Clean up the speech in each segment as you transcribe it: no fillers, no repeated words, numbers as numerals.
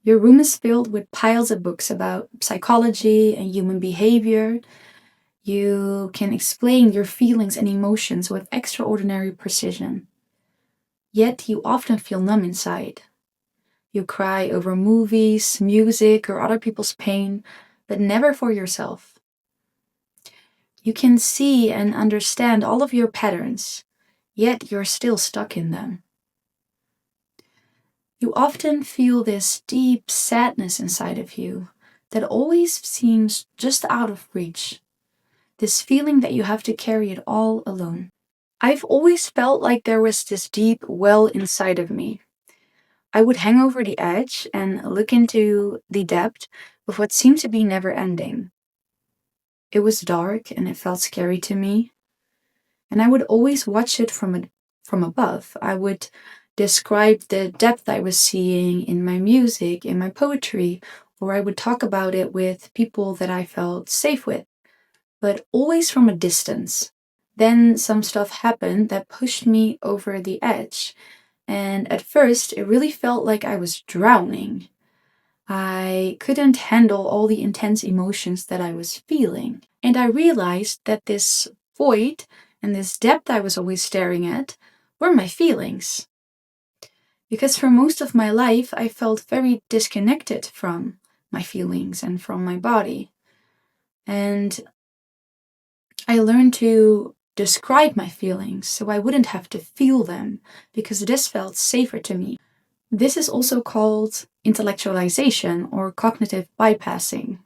Your room is filled with piles of books about psychology and human behavior. You can explain your feelings and emotions with extraordinary precision. Yet you often feel numb inside. You cry over movies, music, or other people's pain, but never for yourself. You can see and understand all of your patterns, yet you're still stuck in them. You often feel this deep sadness inside of you that always seems just out of reach. This feeling that you have to carry it all alone. I've always felt like there was this deep well inside of me. I would hang over the edge and look into the depth of what seemed to be never ending. It was dark and it felt scary to me, and I would always watch it from above. I would describe the depth I was seeing in my music, in my poetry, or I would talk about it with people that I felt safe with, but always from a distance. Then some stuff happened that pushed me over the edge, and at first it really felt like I was drowning. I couldn't handle all the intense emotions that I was feeling. And I realized that this void and this depth I was always staring at were my feelings. Because for most of my life, I felt very disconnected from my feelings and from my body. And I learned to describe my feelings so I wouldn't have to feel them, because this felt safer to me. This is also called intellectualization or cognitive bypassing.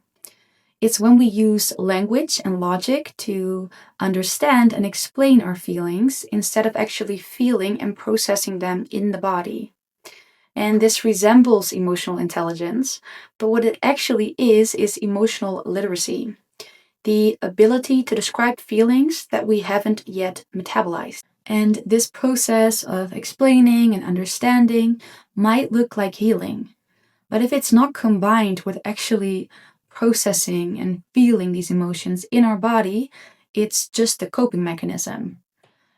It's when we use language and logic to understand and explain our feelings instead of actually feeling and processing them in the body. And this resembles emotional intelligence, but what it actually is emotional literacy, the ability to describe feelings that we haven't yet metabolized. And this process of explaining and understanding might look like healing, but if it's not combined with actually processing and feeling these emotions in our body, it's just a coping mechanism.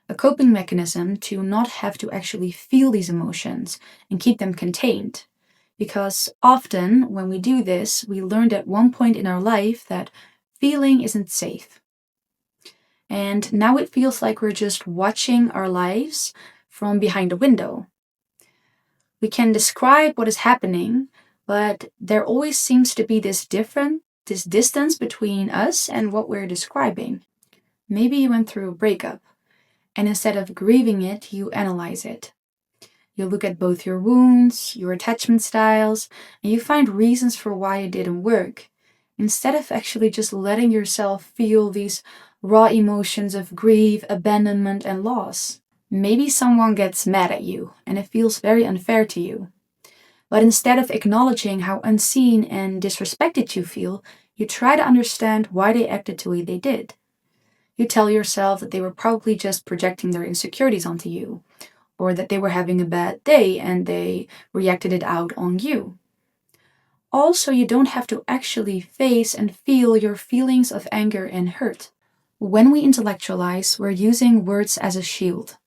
A coping mechanism to not have to actually feel these emotions and keep them contained. Because often when we do this, we learned at one point in our life that feeling isn't safe. And now it feels like we're just watching our lives from behind a window. We can describe what is happening, but there always seems to be this distance between us and what we're describing. Maybe you went through a breakup, and instead of grieving it, you analyze it. You look at both your wounds, your attachment styles, and you find reasons for why it didn't work, instead of actually just letting yourself feel these raw emotions of grief, abandonment, and loss. Maybe someone gets mad at you, and it feels very unfair to you. But instead of acknowledging how unseen and disrespected you feel, you try to understand why they acted the way they did. You tell yourself that they were probably just projecting their insecurities onto you, or that they were having a bad day and they reacted it out on you. Also, you don't have to actually face and feel your feelings of anger and hurt. When we intellectualize, we're using words as a shield.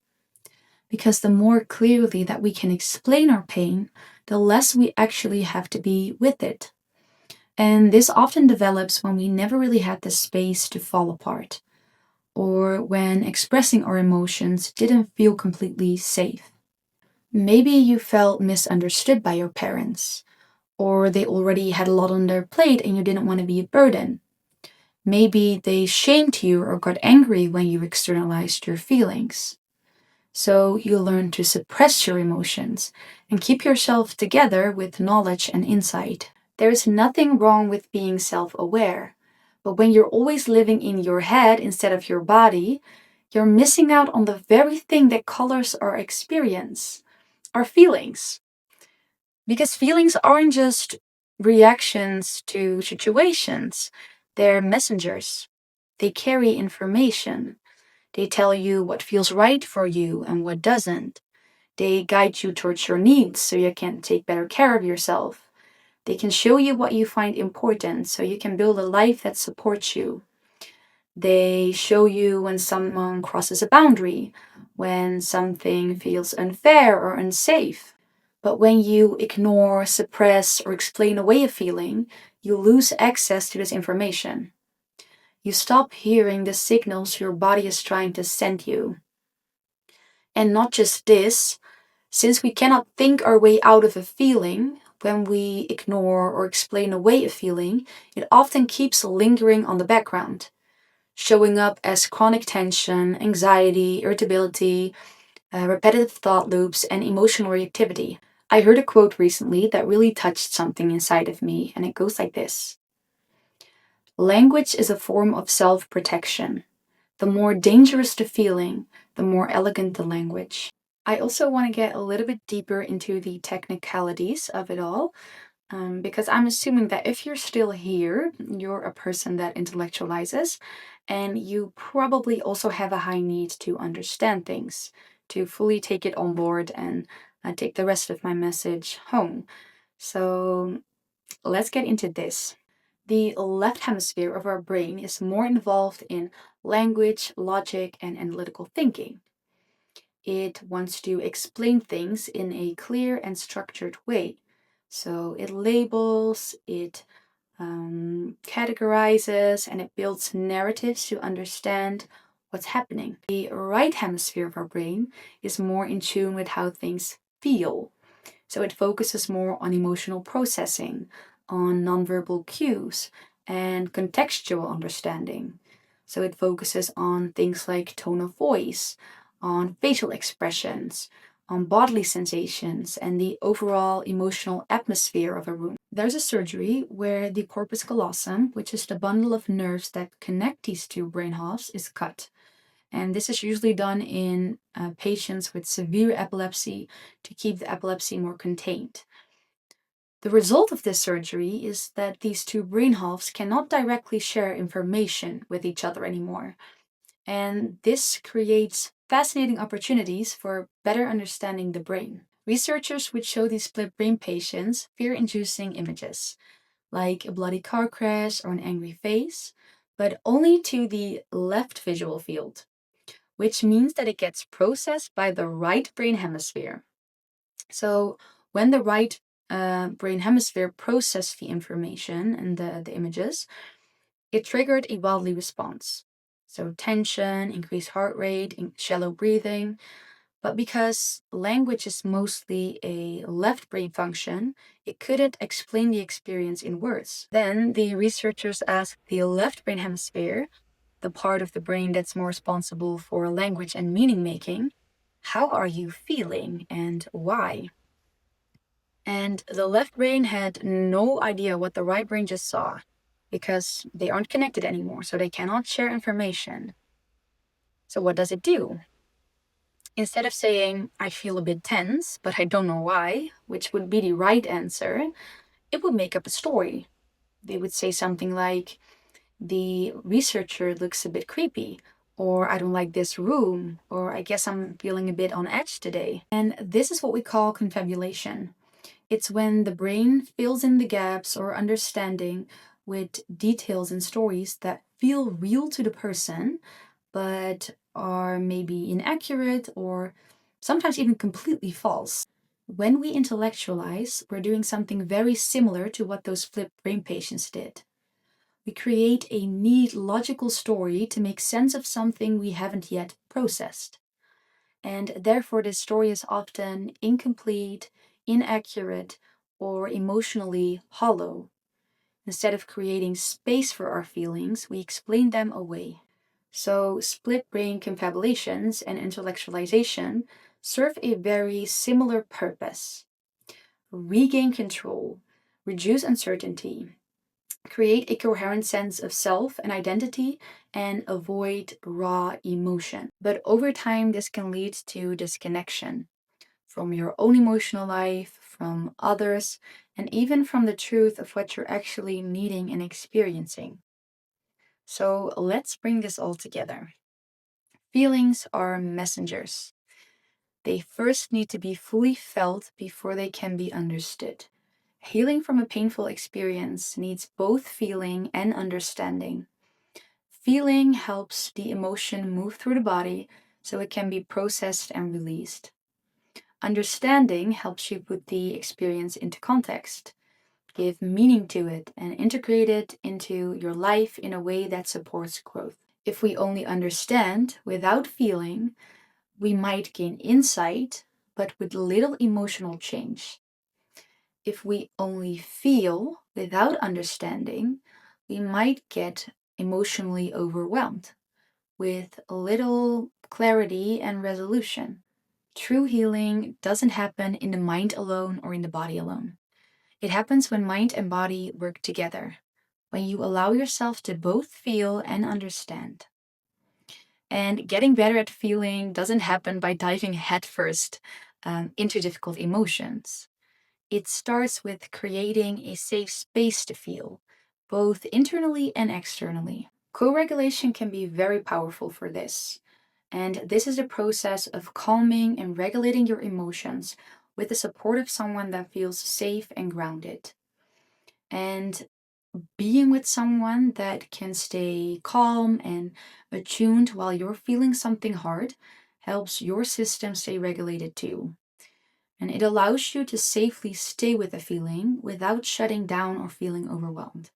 Because the more clearly that we can explain our pain, the less we actually have to be with it. And this often develops when we never really had the space to fall apart, or when expressing our emotions didn't feel completely safe. Maybe you felt misunderstood by your parents, or they already had a lot on their plate and you didn't want to be a burden. Maybe they shamed you or got angry when you externalized your feelings. So you learn to suppress your emotions and keep yourself together with knowledge and insight. There is nothing wrong with being self-aware, but when you're always living in your head instead of your body, you're missing out on the very thing that colors our experience, our feelings. Because feelings aren't just reactions to situations, they're messengers. They carry information. They tell you what feels right for you and what doesn't. They guide you towards your needs so you can take better care of yourself. They can show you what you find important so you can build a life that supports you. They show you when someone crosses a boundary, when something feels unfair or unsafe. But when you ignore, suppress, or explain away a feeling, you lose access to this information. You stop hearing the signals your body is trying to send you. And not just this, since we cannot think our way out of a feeling, when we ignore or explain away a feeling, it often keeps lingering on the background, showing up as chronic tension, anxiety, irritability, repetitive thought loops, and emotional reactivity. I heard a quote recently that really touched something inside of me, and it goes like this: language is a form of self protection. The more dangerous the feeling, the more elegant the language. I also want to get a little bit deeper into the technicalities of it all, because I'm assuming that if you're still here, you're a person that intellectualizes, and you probably also have a high need to understand things, to fully take it on board and take the rest of my message home. So let's get into this. The left hemisphere of our brain is more involved in language, logic, and analytical thinking. It wants to explain things in a clear and structured way. So it labels, it categorizes, and it builds narratives to understand what's happening. The right hemisphere of our brain is more in tune with how things feel. So it focuses more on emotional processing, on nonverbal cues, and contextual understanding. So it focuses on things like tone of voice, on facial expressions, on bodily sensations, and the overall emotional atmosphere of a room. There's a surgery where the corpus callosum, which is the bundle of nerves that connect these two brain halves, is cut. And this is usually done in patients with severe epilepsy to keep the epilepsy more contained. The result of this surgery is that these two brain halves cannot directly share information with each other anymore. And this creates fascinating opportunities for better understanding the brain. Researchers would show these split brain patients fear inducing images, like a bloody car crash or an angry face, but only to the left visual field, which means that it gets processed by the right brain hemisphere. So when the right brain hemisphere processed the information and the images, it triggered a bodily response. So tension, increased heart rate, shallow breathing. But because language is mostly a left brain function, it couldn't explain the experience in words. Then the researchers asked the left brain hemisphere, the part of the brain that's more responsible for language and meaning making, how are you feeling and why? And the left brain had no idea what the right brain just saw because they aren't connected anymore, so they cannot share information. So, what does it do? Instead of saying, I feel a bit tense, but I don't know why, which would be the right answer, it would make up a story. They would say something like, the researcher looks a bit creepy, or I don't like this room, or I guess I'm feeling a bit on edge today. And this is what we call confabulation. It's when the brain fills in the gaps or understanding with details and stories that feel real to the person, but are maybe inaccurate or sometimes even completely false. When we intellectualize, we're doing something very similar to what those flipped brain patients did. We create a neat, logical story to make sense of something we haven't yet processed. And therefore, this story is often incomplete, inaccurate, or emotionally hollow. Instead of creating space for our feelings, we explain them away. So, split brain confabulations and intellectualization serve a very similar purpose: regain control, reduce uncertainty, create a coherent sense of self and identity, and avoid raw emotion. But over time, this can lead to disconnection from your own emotional life, from others, and even from the truth of what you're actually needing and experiencing. So let's bring this all together. Feelings are messengers. They first need to be fully felt before they can be understood. Healing from a painful experience needs both feeling and understanding. Feeling helps the emotion move through the body so it can be processed and released. Understanding helps you put the experience into context, give meaning to it, and integrate it into your life in a way that supports growth. If we only understand without feeling, we might gain insight, but with little emotional change. If we only feel without understanding, we might get emotionally overwhelmed with little clarity and resolution. True healing doesn't happen in the mind alone or in the body alone. It happens when mind and body work together, when you allow yourself to both feel and understand. And getting better at feeling doesn't happen by diving headfirst into difficult emotions. It starts with creating a safe space to feel, both internally and externally. Co regulation can be very powerful for this. And this is a process of calming and regulating your emotions with the support of someone that feels safe and grounded. And being with someone that can stay calm and attuned while you're feeling something hard helps your system stay regulated too. And it allows you to safely stay with a feeling without shutting down or feeling overwhelmed.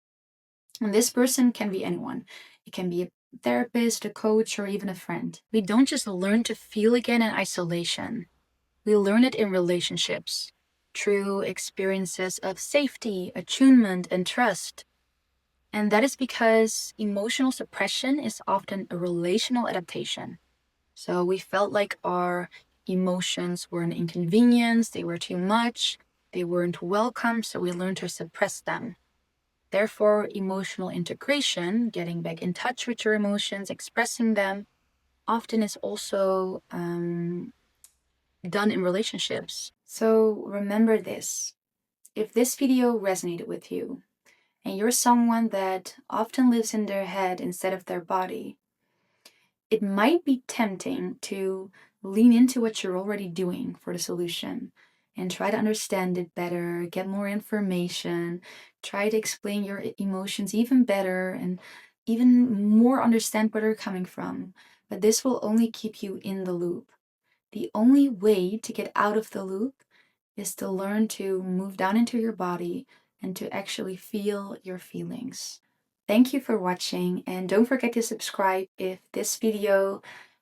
And this person can be anyone. It can be a therapist, a coach, or even a friend. We don't just learn to feel again in isolation, we learn it in relationships, through experiences of safety, attunement, and trust. And that is because emotional suppression is often a relational adaptation. So we felt like our emotions were an inconvenience, they were too much, they weren't welcome, so we learned to suppress them. Therefore, emotional integration, getting back in touch with your emotions, expressing them, often is also done in relationships. So remember this. If this video resonated with you, and you're someone that often lives in their head instead of their body, it might be tempting to lean into what you're already doing for the solution and try to understand it better, get more information, try to explain your emotions even better, and even more understand where they're coming from. But this will only keep you in the loop. The only way to get out of the loop is to learn to move down into your body and to actually feel your feelings. Thank you for watching, and don't forget to subscribe if this video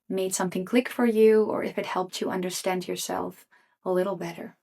made something click for you or if it helped you understand yourself a little better.